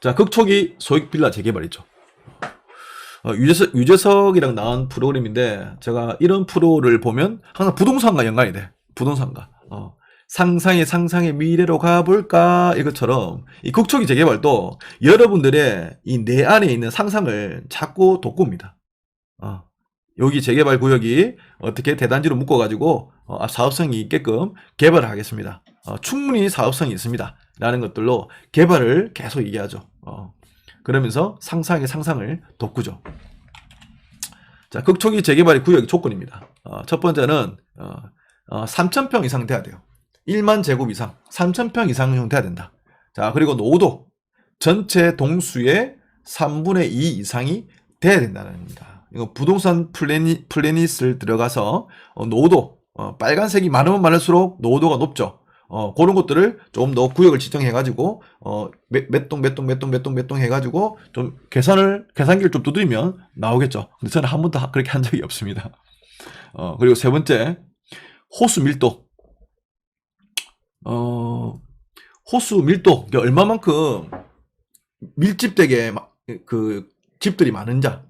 자, 극초기 소액 빌라 재개발이죠. 유재석이랑 나온 프로그램인데, 제가 이런 프로를 보면 항상 부동산과 연관이 돼. 부동산과. 상상의 미래로 가볼까? 이것처럼, 이 극초기 재개발도 여러분들의 이 내 안에 있는 상상을 자꾸 돋굽니다. 여기 재개발 구역이 어떻게 대단지로 묶어가지고, 사업성이 있게끔 개발을 하겠습니다. 충분히 사업성이 있습니다. 라는 것들로 개발을 계속 얘기하죠. 그러면서 상상을 돋구죠. 자, 극초기 재개발의 구역의 조건입니다. 첫 번째는 3,000평 이상 돼야 돼요. 1만 제곱 이상, 3,000평 이상 돼야 된다. 자, 그리고 노후도 전체 동수의 3분의 2 이상이 돼야 된다는 겁니다. 이거 부동산 플래닛을 들어가서 노후도 빨간색이 많으면 많을수록 노후도가 높죠. 그런 것들을 조금 더 구역을 지정해가지고, 몇 동 해가지고, 좀 계산기를 좀 두드리면 나오겠죠. 근데 저는 한 번도 그렇게 한 적이 없습니다. 그리고 세 번째, 호수 밀도. 호수 밀도, 얼마만큼 밀집되게 그 집들이 많으냐,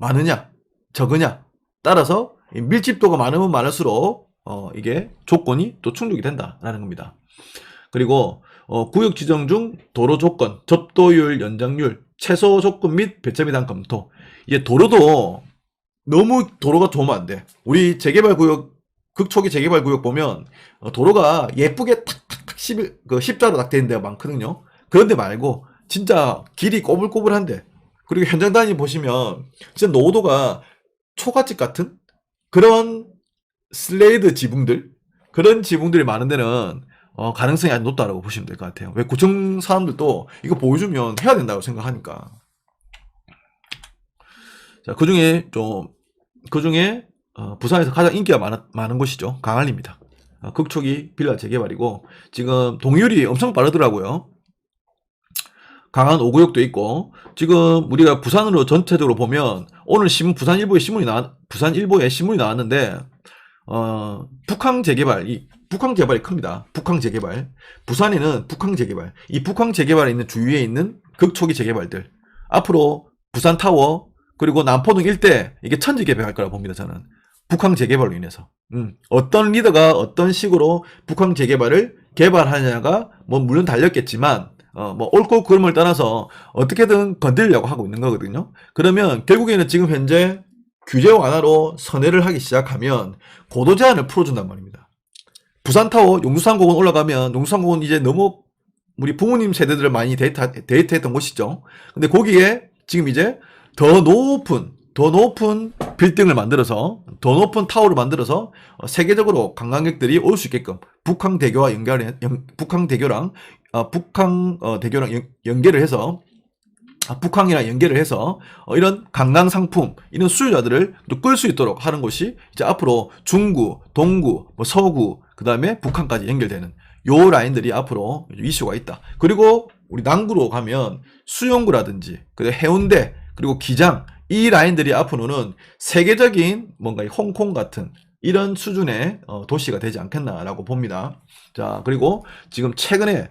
적으냐, 따라서 밀집도가 많으면 많을수록, 이게 조건이 또 충족이 된다라는 겁니다. 그리고 구역 지정 중 도로 조건, 접도율, 연장률, 최소 조건 및 배점에 대한 검토. 이게 도로도 너무 도로가 좋으면 안 돼. 우리 재개발 구역, 극초기 재개발 구역 보면 도로가 예쁘게 탁탁탁 십자로 딱 되는 데가 많거든요. 그런데 말고 진짜 길이 꼬불꼬불한데, 그리고 현장 단위 보시면 진짜 노후도가 초가집 같은 그런 슬레이드 지붕들, 그런 지붕들이 많은 데는 가능성이 아주 높다라고 보시면 될 것 같아요. 왜 구청 사람들도 이거 보여주면 해야 된다고 생각하니까. 자, 그 중에 부산에서 가장 인기가 많은 곳이죠. 강안리입니다. 극초기 빌라 재개발이고, 지금 동의율이 엄청 빠르더라고요. 강안 5구역도 있고, 지금 우리가 부산으로 전체적으로 보면 오늘 부산일보에 신문이 나왔는데, 북항 재개발이 큽니다. 북항 재개발. 부산에는 북항 재개발. 이 북항 재개발에 있는 주위에 있는 극초기 재개발들. 앞으로 부산타워, 그리고 남포동 일대, 이게 천지 개발할 거라고 봅니다, 저는. 북항 재개발로 인해서. 어떤 리더가 어떤 식으로 북항 재개발을 개발하냐가, 물론 달렸겠지만, 옳고 그름을 떠나서 어떻게든 건드리려고 하고 있는 거거든요. 그러면 결국에는 지금 현재 규제 완화로 선회를 하기 시작하면 고도 제한을 풀어준단 말입니다. 부산타워 용두산공원 올라가면, 용두산공원 이제 너무 우리 부모님 세대들을 많이 데이트했던 곳이죠. 근데 거기에 지금 이제 더 높은 빌딩을 만들어서, 더 높은 타워를 만들어서 세계적으로 관광객들이 올 수 있게끔 북한대교랑 연계를 해서, 북항이랑 연계를 해서 이런 관광 상품, 이런 수요자들을 또 끌 수 있도록 하는 것이 이제 앞으로 중구, 동구, 서구, 그 다음에 북한까지 연결되는 요 라인들이 앞으로 이슈가 있다. 그리고 우리 남구로 가면 수영구라든지, 그리고 해운대, 그리고 기장, 이 라인들이 앞으로는 세계적인 뭔가 홍콩 같은 이런 수준의 도시가 되지 않겠나라고 봅니다. 자, 그리고 지금 최근에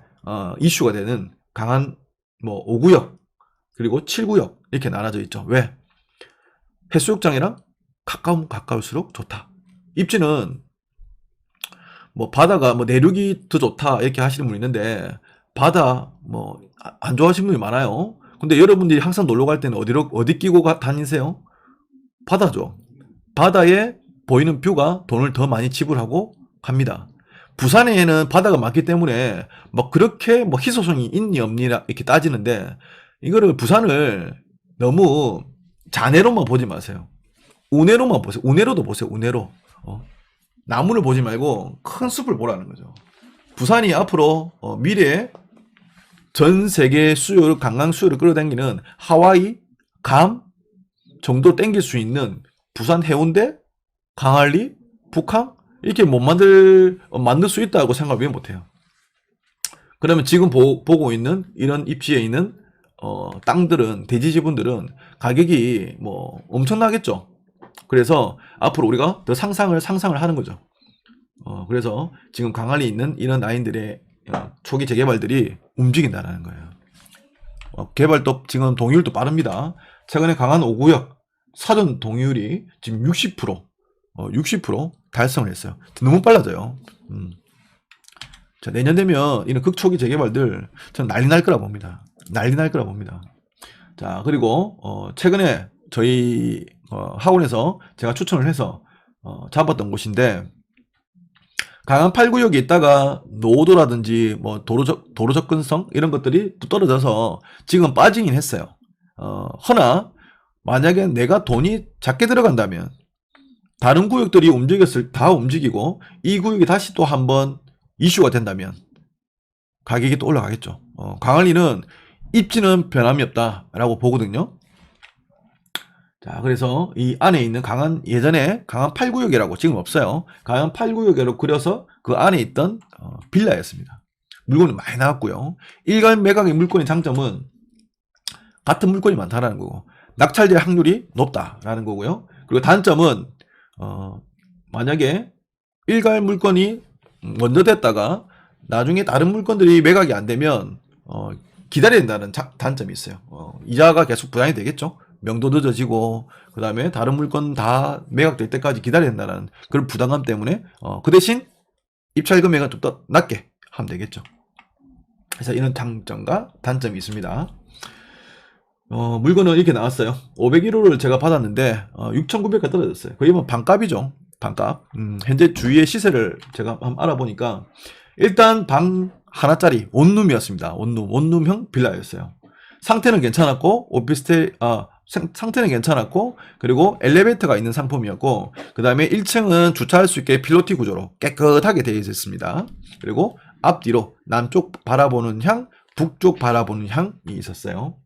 이슈가 되는 강한 5구역, 그리고 7구역 이렇게 나눠져 있죠. 왜? 해수욕장이랑 가까우면 가까울수록 좋다. 입지는 바다가 내륙이 더 좋다 이렇게 하시는 분이 있는데, 바다 안 좋아하시는 분이 많아요. 근데 여러분들이 항상 놀러 갈 때는 어디 끼고 다니세요? 바다죠. 바다에 보이는 뷰가 돈을 더 많이 지불하고 갑니다. 부산에는 바다가 많기 때문에 그렇게 희소성이 있니 없니 이렇게 따지는데, 이거를 부산을 너무 잔해로만 보지 마세요. 운해로만 보세요. 운해로도 보세요. 운해로. 나무를 보지 말고 큰 숲을 보라는 거죠. 부산이 앞으로 미래에 전 세계 관광 수요를 끌어당기는 하와이, 괌 정도 땡길 수 있는 부산 해운대, 강안리, 북항 이렇게 만들 수 있다고 생각을 왜 못해요. 그러면 지금 보고 있는 이런 입지에 있는 땅들은, 대지 지분들은 가격이 엄청나겠죠. 그래서 앞으로 우리가 더 상상을 하는 거죠. 그래서 지금 강안리 있는 이런 라인들의 초기 재개발들이 움직인다는 거예요. 개발도 지금 동의율도 빠릅니다. 최근에 강한 5구역 사전 동의율이 지금 60% 달성을 했어요. 너무 빨라져요. 자, 내년 되면 이런 극초기 재개발들 저는 난리 날 거라 봅니다. 난리 날 거라 봅니다. 자, 그리고 최근에 저희 학원에서 제가 추천을 해서 잡았던 곳인데, 강한 8구역에 있다가 노후도라든지 뭐 도로 접근성 이런 것들이 또 떨어져서 지금 빠지긴 했어요. 허나 만약에 내가 돈이 작게 들어간다면 다른 구역들이 다 움직이고 이 구역이 다시 또 한번 이슈가 된다면 가격이 또 올라가겠죠. 강한리는 입지는 변함이 없다라고 보거든요. 자, 그래서 이 안에 있는 예전에 강한 8구역이라고 지금 없어요. 강한 8구역으로 그려서 그 안에 있던 빌라였습니다. 물건이 많이 나왔고요. 일간 매각의 물건의 장점은 같은 물건이 많다라는 거고, 낙찰될 확률이 높다라는 거고요. 그리고 단점은 만약에 일간 물건이 먼저 됐다가 나중에 다른 물건들이 매각이 안 되면 기다려야 된다는 단점이 있어요. 이자가 계속 부담이 되겠죠. 명도 늦어지고 그 다음에 다른 물건 다 매각될 때까지 기다려야 된다는 그런 부담감 때문에 그 대신 입찰 금액은 좀 더 낮게 하면 되겠죠. 그래서 이런 장점과 단점이 있습니다. 물건은 이렇게 나왔어요. 501호를 제가 받았는데 6,900가 떨어졌어요. 거의 뭐 반값이죠. 반값. 현재 주위의 시세를 제가 한번 알아보니까 일단 방 하나짜리 원룸이었습니다. 원룸형 빌라였어요. 상태는 괜찮았고 오피스텔 상태는 괜찮았고, 그리고 엘리베이터가 있는 상품이었고, 그 다음에 1층은 주차할 수 있게 필로티 구조로 깨끗하게 되어 있었습니다. 그리고 앞뒤로 남쪽 바라보는 향, 북쪽 바라보는 향이 있었어요.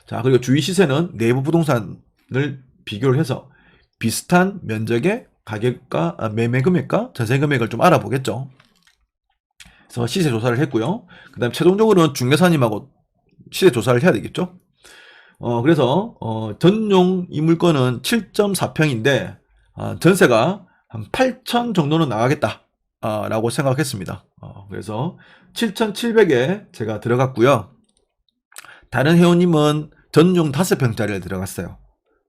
자, 그리고 주위 시세는 내부 부동산을 비교를 해서 비슷한 면적의 가격과 매매 금액과 전세 금액을 좀 알아보겠죠. 그래서 시세 조사를 했고요. 그 다음 최종적으로는 중개사님하고 시세 조사를 해야 되겠죠. 그래서 전용 이 물건은 7.4평인데 전세가 한 8천 정도는 나가겠다 라고 생각했습니다. 그래서 7,700에 제가 들어갔고요. 다른 회원님은 전용 5평짜리를 들어갔어요.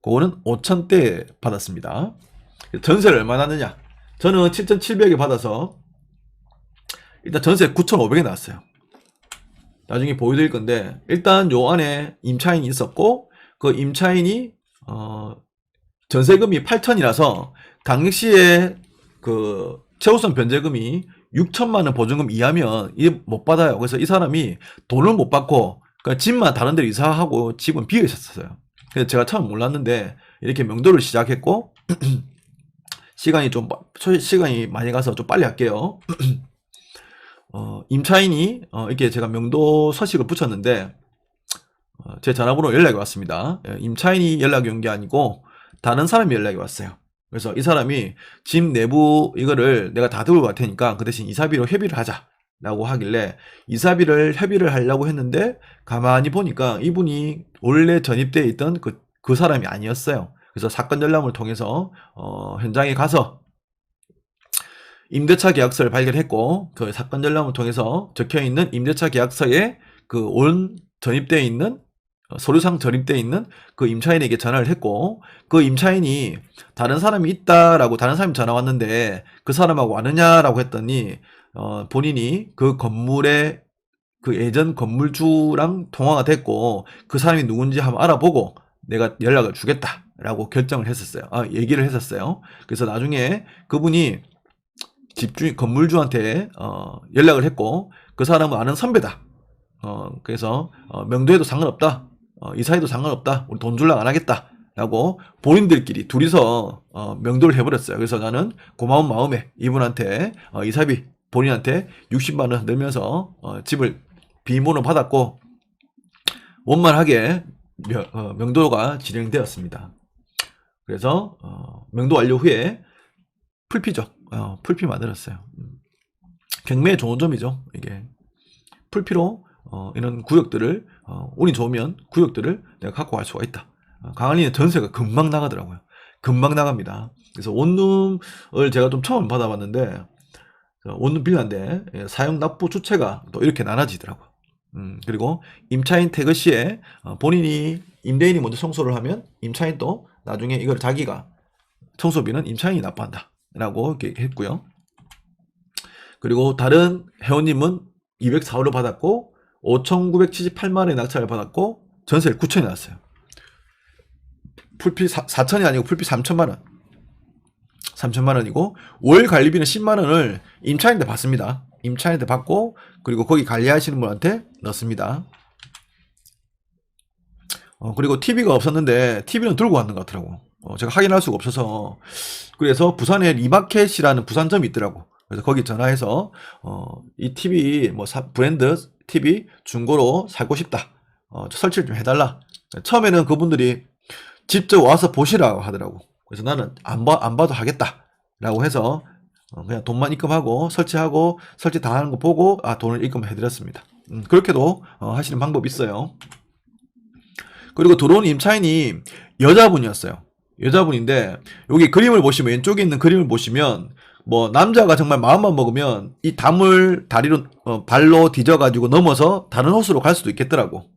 그거는 5,000대에 받았습니다. 전세를 얼마나 하느냐, 저는 7,700에 받아서 일단 전세 9,500에 나왔어요. 나중에 보여드릴 건데, 일단 요 안에 임차인이 있었고, 그 임차인이 전세금이 8천이라서 강력시에 그 최우선 변제금이 6천만원 보증금 이하면 이게 못 받아요. 그래서 이 사람이 돈을 못 받고 그러니까 집만 다른 데로 이사하고 집은 비어 있었어요. 그래서 제가 처음 몰랐는데 이렇게 명도를 시작했고 시간이 많이 가서 좀 빨리 할게요. 임차인이 이렇게 제가 명도 서식을 붙였는데 제 전화번호 연락이 왔습니다. 임차인이 연락이 온 게 아니고 다른 사람이 연락이 왔어요. 그래서 이 사람이 집 내부 이거를 내가 다 들고 갈 테니까 그 대신 이사비로 협의를 하자 라고 하길래 이사비를 협의를 하려고 했는데 가만히 보니까 이분이 원래 전입되어 있던 그 사람이 아니었어요. 그래서 사건 전람을 통해서 현장에 가서 임대차 계약서를 발견했고 그 사건 전람을 통해서 적혀있는 임대차 계약서에 그 전입되어 있는 서류상 전입되어 있는 그 임차인에게 전화를 했고 그 임차인이 다른 사람이 있다라고 다른 사람이 전화 왔는데 그 사람하고 왔느냐라고 했더니 본인이 그 건물의 그 예전 건물주랑 통화가 됐고 그 사람이 누군지 한번 알아보고 내가 연락을 주겠다라고 결정을 했었어요. 얘기를 했었어요. 그래서 나중에 그분이 건물주한테 연락을 했고 그 사람은 아는 선배다. 그래서 명도에도 상관없다. 이사해도 상관없다. 우리 돈 줄랑 안 하겠다. 라고 본인들끼리 둘이서 명도를 해버렸어요. 그래서 나는 고마운 마음에 이분한테 이사비 본인한테 60만 원 넣으면서 집을 비모로 받았고 원만하게 명도가 진행되었습니다. 그래서 명도 완료 후에 풀피죠. 풀피 만들었어요. 경매에 좋은 점이죠. 이게 풀피로 이런 구역들을 운이 좋으면 구역들을 내가 갖고 갈 수가 있다. 강한리는 전세가 금방 나가더라고요. 금방 나갑니다. 그래서 원룸을 제가 좀 처음 받아봤는데 원룸 빌라인데 사용 납부 주체가 또 이렇게 나눠지더라고요. 그리고 임차인 퇴거 시에 본인이 임대인이 먼저 청소를 하면 임차인도 나중에 이걸 자기가 청소비는 임차인이 납부한다 라고 이렇게 했고요. 그리고 다른 회원님은 204호를 받았고 5,978만 원의 낙찰을 받았고 전세를 9천이 났어요. 풀피 4천이 아니고 풀피 3천만 원. 3천만 원이고 월 관리비는 10만 원을 임차인한테 받습니다. 임차인한테 받고 그리고 거기 관리하시는 분한테 넣습니다. 그리고 TV가 없었는데 TV는 들고 왔는 것 같더라고. 제가 확인할 수가 없어서 그래서 부산에 리마켓이라는 부산점이 있더라고. 그래서 거기 전화해서 이 TV 뭐 브랜드 TV 중고로 사고 싶다. 설치를 좀 해달라. 처음에는 그분들이 직접 와서 보시라고 하더라고. 그래서 나는 안 봐도 하겠다라고 해서 그냥 돈만 입금하고 설치하고 설치 다 하는 거 보고 돈을 입금해드렸습니다. 그렇게도 하시는 방법이 있어요. 그리고 들어온 임차인이 여자분이었어요. 여자분인데 여기 그림을 보시면 왼쪽에 있는 그림을 보시면 뭐 남자가 정말 마음만 먹으면 이 담을 다리로 발로 뒤져가지고 넘어서 다른 호수로 갈 수도 있겠더라고.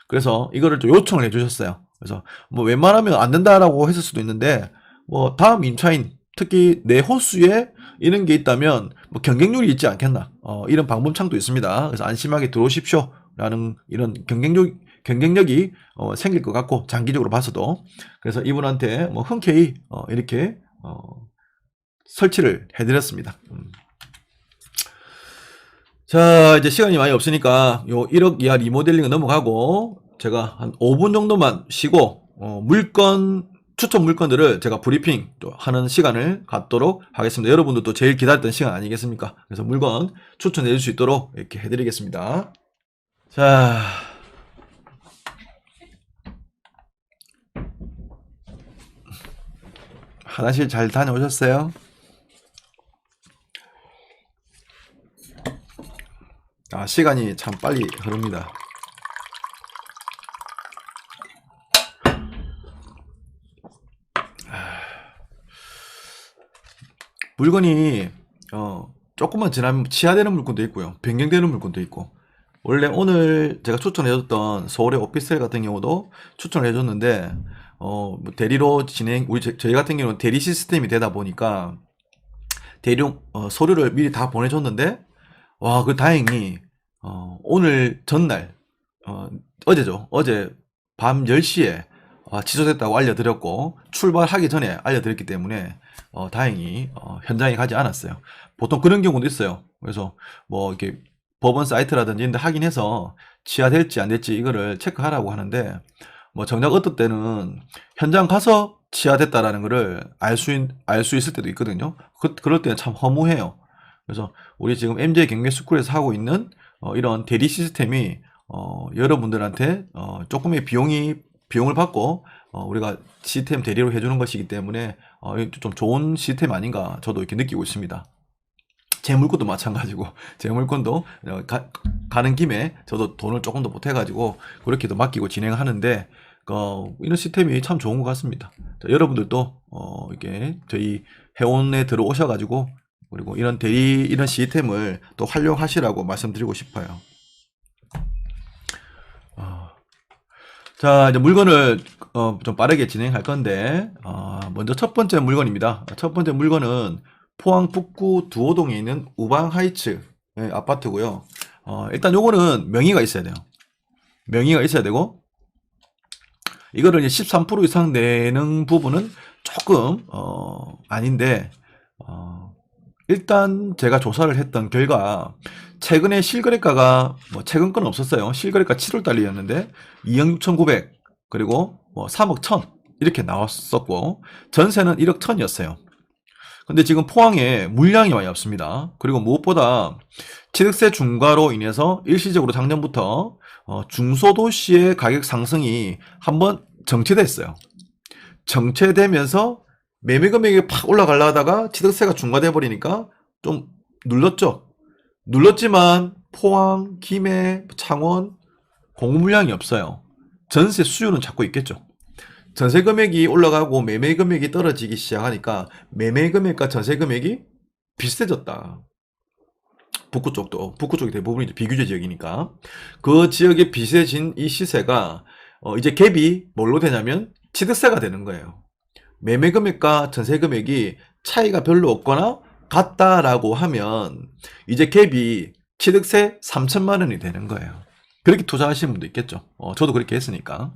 그래서 이거를 좀 요청을 해주셨어요. 그래서 뭐 웬만하면 안 된다라고 했을 수도 있는데 뭐 다음 임차인 특히 내 호수에 이런 게 있다면 뭐 경쟁률이 있지 않겠나 이런 방범창도 있습니다. 그래서 안심하게 들어오십시오 라는 이런 경쟁력이 생길 것 같고 장기적으로 봐서도 그래서 이분한테 뭐 흔쾌히 이렇게 설치를 해드렸습니다. 자 이제 시간이 많이 없으니까 요 1억 이하 리모델링은 넘어가고 제가 한 5분 정도만 쉬고 추천 물건들을 제가 브리핑 또 하는 시간을 갖도록 하겠습니다. 여러분들도 제일 기다렸던 시간 아니겠습니까? 그래서 물건 추천해 줄 수 있도록 이렇게 해드리겠습니다. 자 화장실 잘 다녀오셨어요? 시간이 참 빨리 흐릅니다. 물건이 조금만 지나면 치하되는 물건도 있고요. 변경되는 물건도 있고 원래 오늘 제가 추천해줬던 서울의 오피스텔 같은 경우도 추천을 해줬는데 뭐 대리로 저희 같은 경우는 대리 시스템이 되다 보니까 대리용 서류를 미리 다 보내줬는데 와 그 다행히 오늘 전날 어제죠. 어제 밤 10시에 취소됐다고 알려드렸고 출발하기 전에 알려드렸기 때문에 다행히 현장에 가지 않았어요. 보통 그런 경우도 있어요. 그래서 뭐 이렇게 법원 사이트라든지 이런 데 확인해서 취하될지 안 될지 이거를 체크하라고 하는데 뭐 정작 어떤 때는 현장 가서 취하됐다라는 거를 알 수 있을 때도 있거든요. 그럴 때는 참 허무해요. 그래서 우리 지금 MJ 경매스쿨에서 하고 있는 이런 대리 시스템이 여러분들한테 조금의 비용을 받고 우리가 시스템 대리로 해주는 것이기 때문에 좀 좋은 시스템 아닌가 저도 이렇게 느끼고 있습니다. 제 물건도 마찬가지고 제 물건도 가는 김에 저도 돈을 조금 더 보태가지고 그렇게도 맡기고 진행하는데 이런 시스템이 참 좋은 것 같습니다. 자, 여러분들도 이렇게 저희 회원에 들어오셔가지고 그리고 이런 시스템을 또 활용하시라고 말씀드리고 싶어요. 자 이제 물건을 좀 빠르게 진행할 건데 먼저 첫 번째 물건입니다. 첫 번째 물건은 포항 북구 두호동에 있는 우방 하이츠 아파트고요. 일단 요거는 명의가 있어야 돼요. 명의가 있어야 되고 이거를 이제 13% 이상 내는 부분은 조금 아닌데 일단 제가 조사를 했던 결과 최근에 실거래가가 뭐 최근 건 없었어요. 실거래가 7월 달이었는데 2억 6,900 그리고 뭐 3억 1천 이렇게 나왔었고 전세는 1억 1천이었어요. 근데 지금 포항에 물량이 많이 없습니다. 그리고 무엇보다 취득세 중과로 인해서 일시적으로 작년부터 중소도시의 가격 상승이 한번 정체됐어요. 정체되면서 매매 금액이 팍 올라가려 하다가 취득세가 중과돼 버리니까 좀 눌렀죠. 눌렀지만 포항, 김해, 창원 공급 물량이 없어요. 전세 수요는 자꾸 있겠죠. 전세 금액이 올라가고 매매 금액이 떨어지기 시작하니까 매매 금액과 전세 금액이 비슷해졌다. 북구 쪽도, 북구 쪽이 대부분이 비규제 지역이니까. 그 지역에 비슷해진 이 시세가, 이제 갭이 뭘로 되냐면, 취득세가 되는 거예요. 매매 금액과 전세 금액이 차이가 별로 없거나 같다라고 하면, 이제 갭이 취득세 3천만 원이 되는 거예요. 그렇게 투자하시는 분도 있겠죠. 저도 그렇게 했으니까.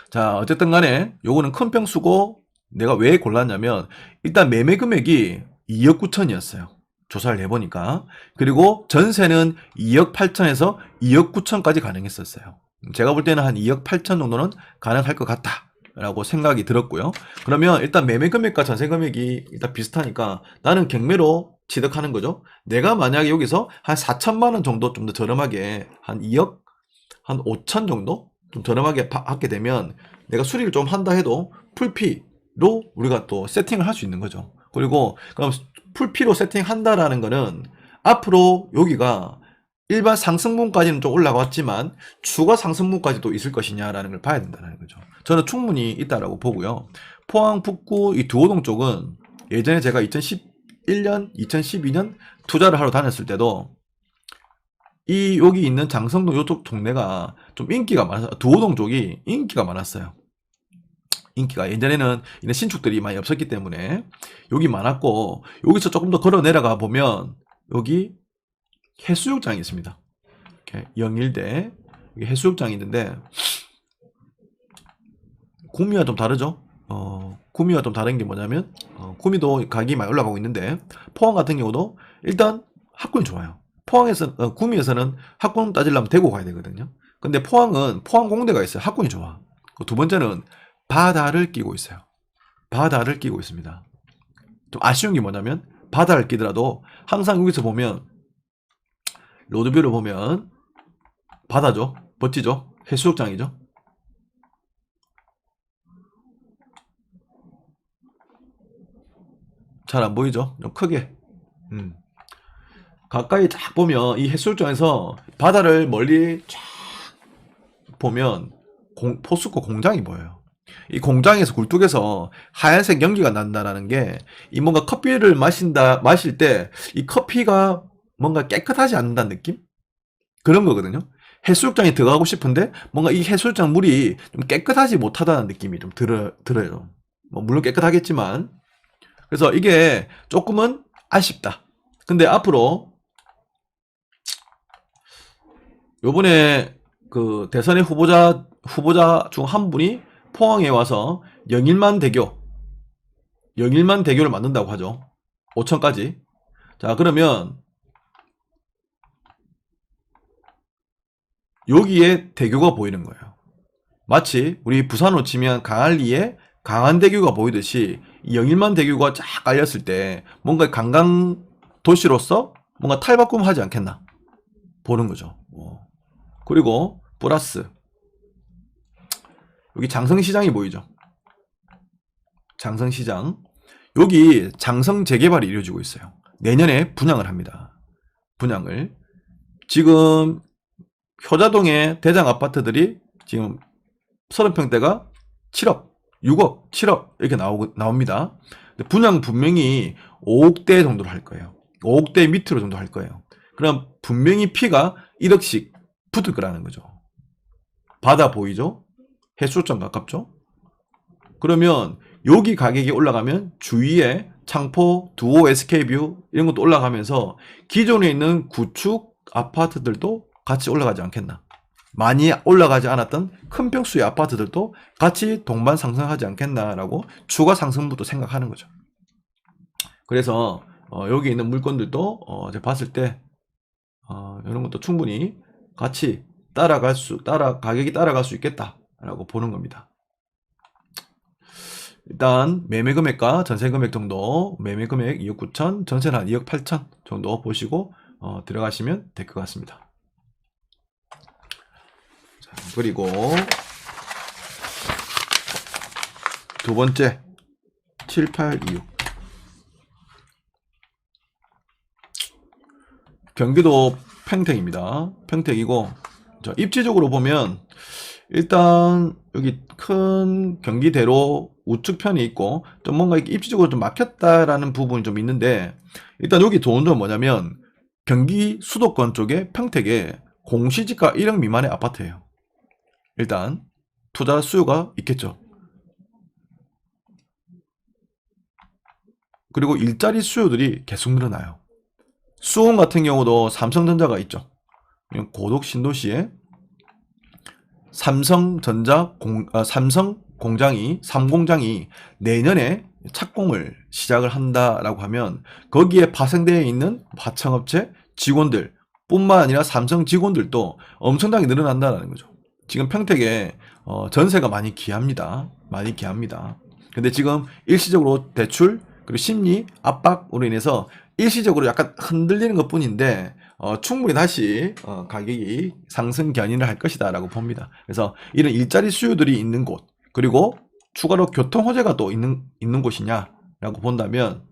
자, 어쨌든 간에 요거는 큰 평수고, 내가 왜 골랐냐면, 일단 매매 금액이 2억 9천이었어요. 조사를 해보니까. 그리고 전세는 2억 8천에서 2억 9천까지 가능했었어요. 제가 볼 때는 한 2억 8천 정도는 가능할 것 같다 라고 생각이 들었고요. 그러면 일단 매매 금액과 전세 금액이 일단 비슷하니까 나는 경매로 취득하는 거죠. 내가 만약에 여기서 한 4천만 원 정도 좀 더 저렴하게 한 2억 한 5천 정도 좀 저렴하게 받게 되면 내가 수리를 좀 한다 해도 풀피로 우리가 또 세팅을 할 수 있는 거죠. 그리고 그럼 풀피로 세팅한다라는 거는 앞으로 여기가 일반 상승분까지는 좀 올라갔지만 추가 상승분까지도 있을 것이냐라는 걸 봐야 된다는 거죠. 저는 충분히 있다라고 보고요. 포항 북구 이 두호동 쪽은 예전에 제가 2011년, 2012년 투자를 하러 다녔을 때도 이 여기 있는 장성동 이쪽 동네가 좀 인기가 많아서 두호동 쪽이 인기가 많았어요. 인기가 예전에는 이런 신축들이 많이 없었기 때문에 여기 많았고, 여기서 조금 더 걸어 내려가 보면 여기 해수욕장이 있습니다. 이렇게 영일대 여기 해수욕장이 있는데 구미와 좀 다르죠. 구미와 좀 다른 게 뭐냐면 구미도 가격이 많이 올라가고 있는데 포항 같은 경우도 일단 학군이 좋아요. 포항에서 구미에서는 학군 따지려면 대구 가야 되거든요. 근데 포항은 포항공대가 있어요. 학군이 좋아. 두 번째는 바다를 끼고 있어요. 바다를 끼고 있습니다. 좀 아쉬운 게 뭐냐면 바다를 끼더라도 항상 여기서 보면 로드뷰를 보면 바다죠. 멋지죠. 해수욕장이죠. 잘 안 보이죠? 좀 크게. 가까이 딱 보면 이 해수욕장에서 바다를 멀리 쫙 보면 포스코 공장이 보여요. 이 공장에서 굴뚝에서 하얀색 연기가 난다라는 게 이 뭔가 커피를 마실 때 이 커피가 뭔가 깨끗하지 않는다는 느낌? 그런 거거든요. 해수욕장에 들어가고 싶은데 뭔가 이 해수욕장 물이 좀 깨끗하지 못하다는 느낌이 좀 들어요. 뭐 물론 깨끗하겠지만. 그래서 이게 조금은 아쉽다. 근데 앞으로 요번에 그 대선의 후보자 중 한 분이 포항에 와서 영일만 대교를 만든다고 하죠. 5천까지. 자, 그러면 여기에 대교가 보이는 거예요. 마치 우리 부산으로 치면 강안리에 강안대교가 보이듯이 이 영일만 대교가 쫙 깔렸을 때 뭔가 관광 도시로서 뭔가 탈바꿈하지 않겠나 보는 거죠. 그리고 플러스 여기 장성시장이 보이죠. 장성시장. 여기 장성 재개발이 이루어지고 있어요. 내년에 분양을 합니다. 분양을. 지금 효자동의 대장 아파트들이 지금 30평대가 7억, 6억, 7억 이렇게 나옵니다. 분양 분명히 5억대 정도로 할 거예요. 5억대 밑으로 정도 할 거예요. 그럼 분명히 피가 1억씩 붙을 거라는 거죠. 바다 보이죠? 해수욕장 가깝죠? 그러면 여기 가격이 올라가면 주위에 창포, 두호, SK뷰 이런 것도 올라가면서 기존에 있는 구축 아파트들도 같이 올라가지 않겠나. 많이 올라가지 않았던 큰 평수의 아파트들도 같이 동반 상승하지 않겠나라고 추가 상승부터 생각하는 거죠. 그래서 여기 있는 물건들도 제가 봤을 때 이런 것도 충분히 같이 가격이 따라갈 수 있겠다라고 보는 겁니다. 일단 매매 금액과 전세 금액 정도, 매매 금액 2억 9천, 전세는 한 2억 8천 정도 보시고 들어가시면 될 것 같습니다. 자, 그리고 두 번째 7826 경기도 평택입니다. 평택이고 입지적으로 보면 일단 여기 큰 경기대로 우측편이 있고 좀 뭔가 입지적으로 좀 막혔다라는 부분이 좀 있는데, 일단 여기 좋은 점은 뭐냐면 경기 수도권 쪽에 평택에 공시지가 1억 미만의 아파트예요. 일단 투자 수요가 있겠죠. 그리고 일자리 수요들이 계속 늘어나요. 수원 같은 경우도 삼성전자가 있죠. 고덕 신도시에 삼성 공장이 3공장이 내년에 착공을 시작을 한다라고 하면 거기에 파생되어 있는 하청업체 직원들 뿐만 아니라 삼성 직원들도 엄청나게 늘어난다는 거죠. 지금 평택에 전세가 많이 귀합니다. 많이 귀합니다. 근데 지금 일시적으로 대출 그리고 심리 압박으로 인해서 일시적으로 약간 흔들리는 것 뿐인데 충분히 다시 가격이 상승 견인을 할 것이다 라고 봅니다. 그래서 이런 일자리 수요들이 있는 곳 그리고 추가로 교통 호재가 또 있는 곳이냐 라고 본다면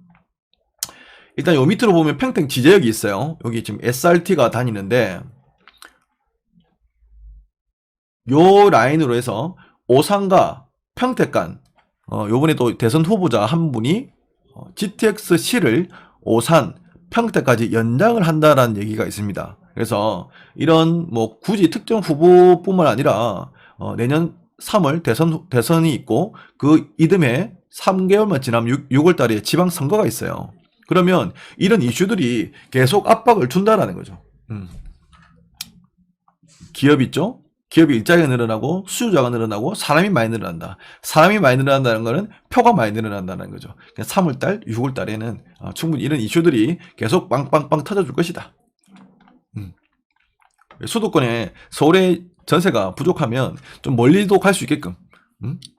일단 요 밑으로 보면 평택 지제역이 있어요. 여기 지금 SRT가 다니는데 요 라인으로 해서 오산과 평택 간 요번에 또 대선 후보자 한 분이 GTX-C를 오산, 평택까지 연장을 한다라는 얘기가 있습니다. 그래서 이런 뭐 굳이 특정 후보뿐만 아니라 내년 3월 대선이 있고 그 이듬해 3개월만 지나면 6월 달에 지방선거가 있어요. 그러면 이런 이슈들이 계속 압박을 준다라는 거죠. 기업 있죠? 기업이 일자리가 늘어나고 수요자가 늘어나고 사람이 많이 늘어난다. 사람이 많이 늘어난다는 것은 표가 많이 늘어난다는 거죠. 3월달, 6월달에는 충분히 이런 이슈들이 계속 빵빵빵 터져줄 것이다. 수도권에 서울의 전세가 부족하면 좀 멀리도 갈 수 있게끔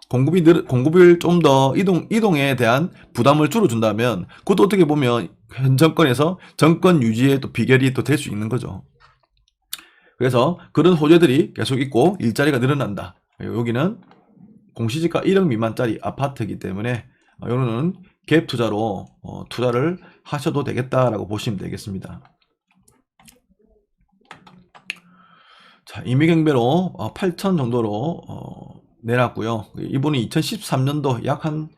공급을 좀 더 이동에 대한 부담을 줄여준다면 그것도 어떻게 보면 현 정권에서 정권 유지의 또 비결이 또 될 수 있는 거죠. 그래서 그런 호재들이 계속 있고 일자리가 늘어난다. 여기는 공시지가 1억 미만짜리 아파트이기 때문에 여기는 갭 투자로 투자를 하셔도 되겠다라고 보시면 되겠습니다. 자, 임의경매로 8천 정도로 내놨고요. 이분이 2013년도 약 한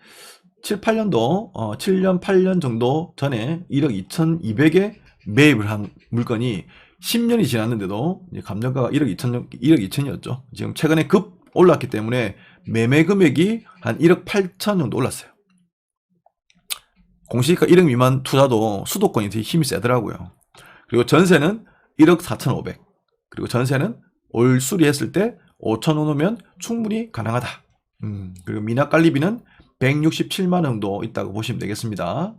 7, 8년도 7년, 8년 정도 전에 1억 2,200에 매입을 한 물건이 10년이 지났는데도 감정가가 1억 2천이었죠. 지금 최근에 급 올랐기 때문에 매매 금액이 한 1억 8천 정도 올랐어요. 공시지가 1억 미만 투자도 수도권이 되게 힘이 세더라고요. 그리고 전세는 1억 4,500. 그리고 전세는 올 수리했을 때 5천 원 오면 충분히 가능하다. 그리고 미납관리비는 167만 원 정도 있다고 보시면 되겠습니다.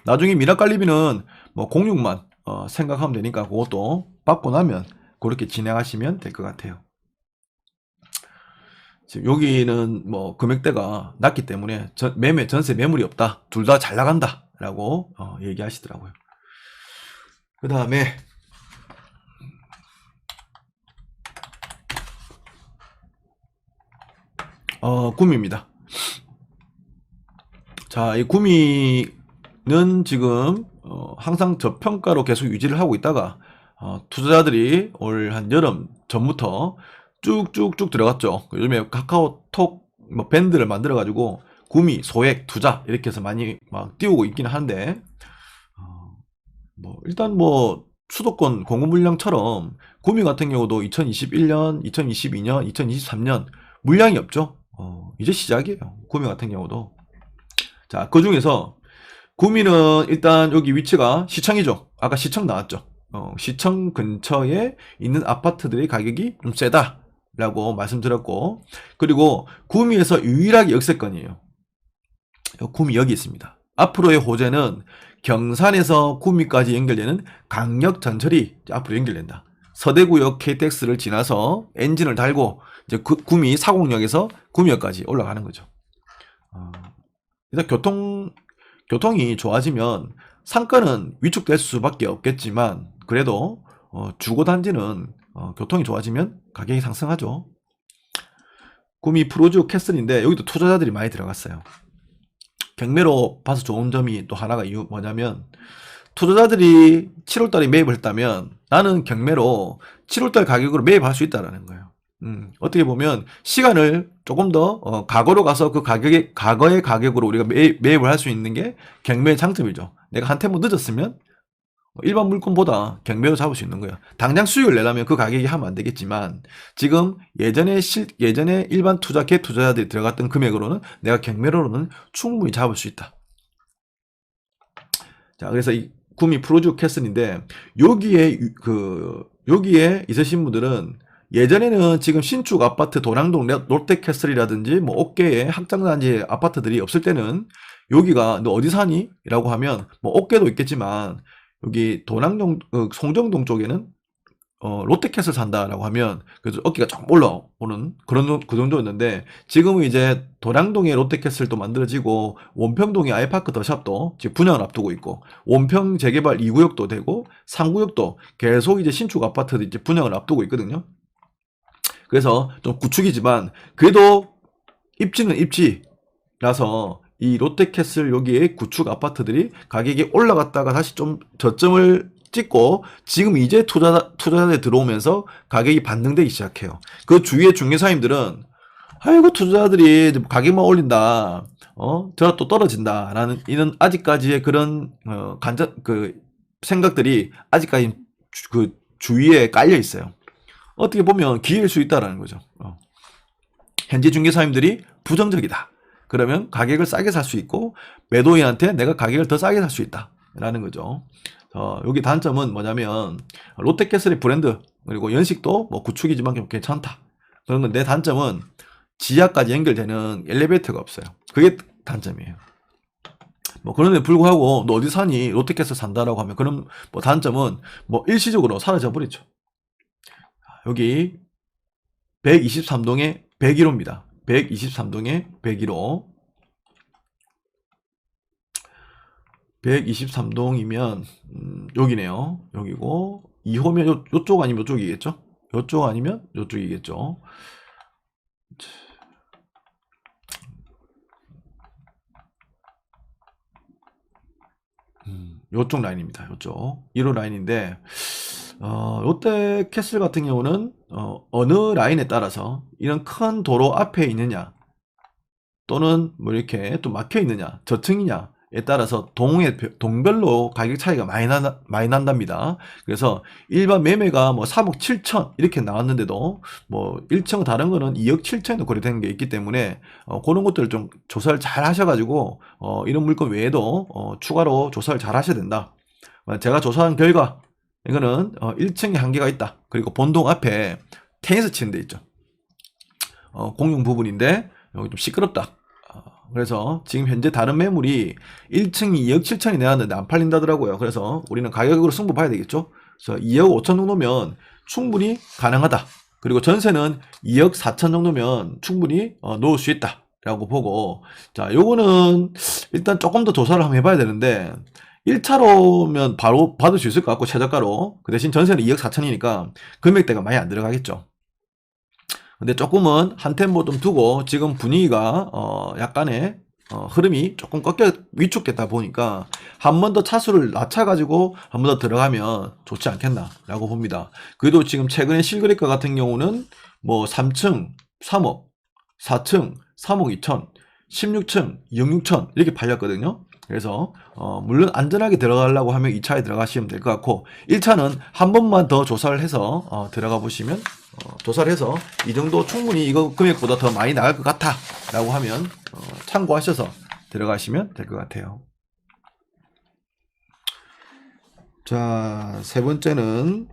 나중에 미납관리비는 뭐 06만 생각하면 되니까 그것도 받고 나면 그렇게 진행하시면 될 것 같아요. 지금 여기는 뭐 금액대가 낮기 때문에 전세 매물이 없다. 둘 다 잘 나간다 라고 얘기하시더라고요. 그 다음에 구미입니다. 자, 이 구미는 지금 항상 저평가로 계속 유지를 하고 있다가 투자자들이 올 한 여름 전부터 쭉쭉쭉 들어갔죠. 요즘에 카카오톡 뭐 밴드를 만들어 가지고 구미 소액 투자 이렇게 해서 많이 막 띄우고 있기는 한데 뭐 일단 뭐 수도권 공급 물량처럼 구미 같은 경우도 2021년, 2022년, 2023년 물량이 없죠. 이제 시작이에요. 구미 같은 경우도. 자, 그 중에서 구미는 일단 여기 위치가 시청이죠. 아까 시청 나왔죠. 시청 근처에 있는 아파트들의 가격이 좀 세다라고 말씀드렸고, 그리고 구미에서 유일하게 역세권이에요. 구미 여기 있습니다. 앞으로의 호재는 경산에서 구미까지 연결되는 강력전철이 앞으로 연결된다. 서대구역 KTX를 지나서 엔진을 달고 이제 구미 사공역에서 구미역까지 올라가는 거죠. 일단 교통이 좋아지면 상가는 위축될 수밖에 없겠지만 그래도 주거단지는 교통이 좋아지면 가격이 상승하죠. 구미 프로지오 캐슬인데 여기도 투자자들이 많이 들어갔어요. 경매로 봐서 좋은 점이 또 하나가 이유 뭐냐면 투자자들이 7월달에 매입을 했다면 나는 경매로 7월달 가격으로 매입할 수 있다는 거예요. 어떻게 보면 시간을 조금 더 과거로 가서 그 가격의 과거의 가격으로 우리가 매입을 할 수 있는 게 경매의 장점이죠. 내가 한 템포 늦었으면 일반 물건보다 경매로 잡을 수 있는 거예요. 당장 수익을 내려면 그 가격이 하면 안 되겠지만 지금 예전에 일반 투자 투자자들이 들어갔던 금액으로는 내가 경매로는 충분히 잡을 수 있다. 자, 그래서 이 구미 프로듀 캐슬인데 여기에 있으신 분들은 예전에는 지금 신축 아파트 도량동 롯데캐슬이라든지 뭐 옥계에 확장단지 아파트들이 없을 때는 여기가 너 어디 사니? 라고 하면 뭐 옥계도 있겠지만 여기 도량동 송정동 쪽에는 롯데캐슬 산다라고 하면 그래서 어깨가 쫙 올라오는 그 정도였는데 지금은 이제 도량동에 롯데캐슬도 만들어지고 원평동에 아이파크 더샵도 지금 분양을 앞두고 있고 원평 재개발 2구역도 되고 3구역도 계속 이제 신축 아파트도 이제 분양을 앞두고 있거든요. 그래서 좀 구축이지만 그래도 입지는 입지라서 이 롯데캐슬 여기에 구축 아파트들이 가격이 올라갔다가 다시 좀 저점을 찍고 지금 이제 투자자들 들어오면서 가격이 반등되기 시작해요. 그 주위의 중개사님들은 아이고 투자자들이 가격만 올린다, 저라 또 떨어진다라는 이런 아직까지의 그런 생각들이 아직까지 그 주위에 깔려 있어요. 어떻게 보면 기회일 수 있다라는 거죠. 현재 중개사님들이 부정적이다. 그러면 가격을 싸게 살 수 있고 매도인한테 내가 가격을 더 싸게 살 수 있다라는 거죠. 여기 단점은 뭐냐면 롯데캐슬의 브랜드 그리고 연식도 뭐 구축이지만 좀 괜찮다. 그런 건데 단점은 지하까지 연결되는 엘리베이터가 없어요. 그게 단점이에요. 뭐 그런데 불구하고 너 어디 사니? 롯데캐슬 산다라고 하면 그런 뭐 단점은 뭐 일시적으로 사라져 버리죠. 여기 123동에 101호입니다. 123동에 101호. 123동이면 여기네요. 여기고 2호면 요쪽 아니면 요쪽이겠죠? 요쪽 아니면 요쪽이겠죠? 요쪽 라인입니다. 요쪽 1호 라인인데 롯데캐슬 같은 경우는 어느 라인에 따라서 이런 큰 도로 앞에 있느냐 또는 뭐 이렇게 또 막혀 있느냐 저층이냐에 따라서 동별로 가격 차이가 많이 난답니다. 그래서 일반 매매가 뭐 3억 7천 이렇게 나왔는데도 뭐 1층 다른 거는 2억 7천에도 거래되는 게 있기 때문에 그런 것들을 좀 조사를 잘 하셔가지고 이런 물건 외에도 추가로 조사를 잘 하셔야 된다. 제가 조사한 결과 이거는 1층에 한계가 있다. 그리고 본동 앞에 테니스 치는 데 있죠. 공용 부분인데 여기 좀 시끄럽다. 그래서 지금 현재 다른 매물이 1층이 2억 7천이 내놨는데 안 팔린다더라고요. 그래서 우리는 가격으로 승부 봐야 되겠죠. 그래서 2억 5천 정도면 충분히 가능하다. 그리고 전세는 2억 4천 정도면 충분히 놓을 수 있다. 라고 보고 자 요거는 일단 조금 더 조사를 한번 해봐야 되는데 1차로면 바로 받을 수 있을 것 같고 최저가로 그 대신 전세는 2억 4천이니까 금액대가 많이 안 들어가겠죠. 근데 조금은 한 템포 좀 두고 지금 분위기가 약간의 흐름이 조금 위축됐다 보니까 한 번 더 차수를 낮춰가지고 한 번 더 들어가면 좋지 않겠나 라고 봅니다. 그래도 지금 최근에 실거래가 같은 경우는 뭐 3층 3억 4층 3억 2천 16층 2억 6천 이렇게 팔렸거든요. 그래서 물론 안전하게 들어가려고 하면 2차에 들어가시면 될 것 같고 1차는 한 번만 더 조사를 해서 들어가 보시면 조사를 해서 이 정도 충분히 이거 금액보다 더 많이 나갈 것 같아 라고 하면 참고하셔서 들어가시면 될 것 같아요. 자, 세 번째는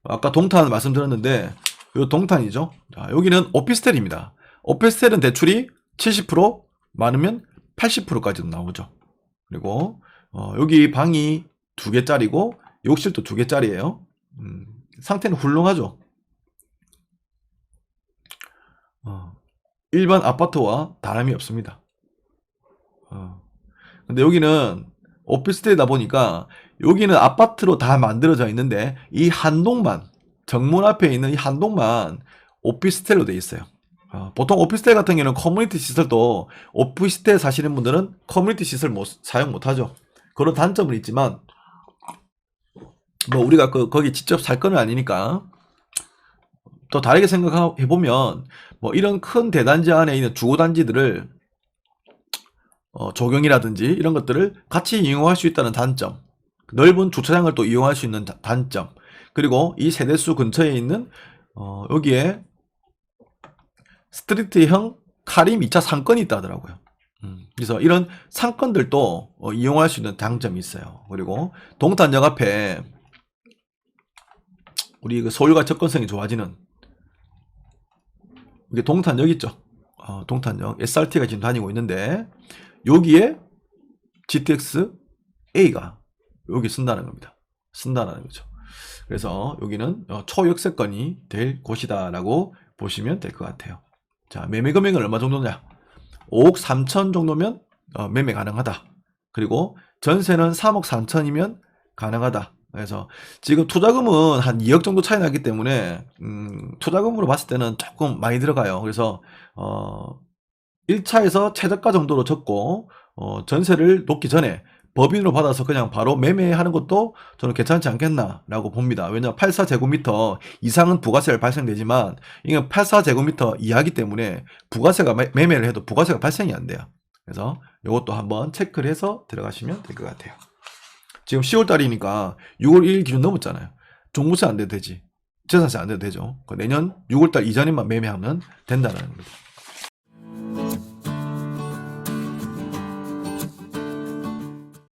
아까 동탄 말씀드렸는데 요 동탄이죠. 자, 여기는 오피스텔입니다. 오피스텔은 대출이 70% 많으면 80%까지도 나오죠. 그리고 여기 방이 2개짜리고 욕실도 2개짜리예요. 상태는 훌륭하죠. 일반 아파트와 다름이 없습니다. 근데 여기는 오피스텔이다 보니까 여기는 아파트로 다 만들어져 있는데 이 한 동만 정문 앞에 있는 이 한 동만 오피스텔로 돼 있어요. 보통 오피스텔 같은 경우는 커뮤니티 시설도 오피스텔 사시는 분들은 커뮤니티 시설 사용 못하죠. 그런 단점은 있지만 뭐 우리가 거기 직접 살 건 아니니까 또 다르게 생각해 보면 뭐 이런 큰 대단지 안에 있는 주거단지들을 조경이라든지 이런 것들을 같이 이용할 수 있다는 단점, 넓은 주차장을 또 이용할 수 있는 단점, 그리고 이 세대수 근처에 있는 여기에 스트리트형 카림 2차 상권이 있다 하더라고요. 그래서 이런 상권들도 이용할 수 있는 장점이 있어요. 그리고 동탄역 앞에 우리 그 서울과 접근성이 좋아지는 이게 동탄역 있죠. 동탄역 SRT가 지금 다니고 있는데 여기에 GTX A가 여기 쓴다는 겁니다. 쓴다는 거죠. 그래서 여기는 초역세권이 될 곳이다라고 보시면 될 것 같아요. 자, 매매 금액은 얼마 정도냐? 5억 3천 정도면 매매 가능하다. 그리고 전세는 3억 3천이면 가능하다. 그래서 지금 투자금은 한 2억 정도 차이 나기 때문에 투자금으로 봤을 때는 조금 많이 들어가요. 그래서 1차에서 최저가 정도로 적고 전세를 놓기 전에 법인으로 받아서 그냥 바로 매매하는 것도 저는 괜찮지 않겠나라고 봅니다. 왜냐하면 84제곱미터 이상은 부가세가 발생되지만 이게 84제곱미터 이하기 때문에 부가세가 매매를 해도 부가세가 발생이 안 돼요. 그래서 이것도 한번 체크를 해서 들어가시면 될 것 같아요. 지금 10월달이니까 6월 1일 기준 넘었잖아요. 종부세 안 돼도 되지. 재산세 안 돼도 되죠. 내년 6월달 이전에만 매매하면 된다는 겁니다.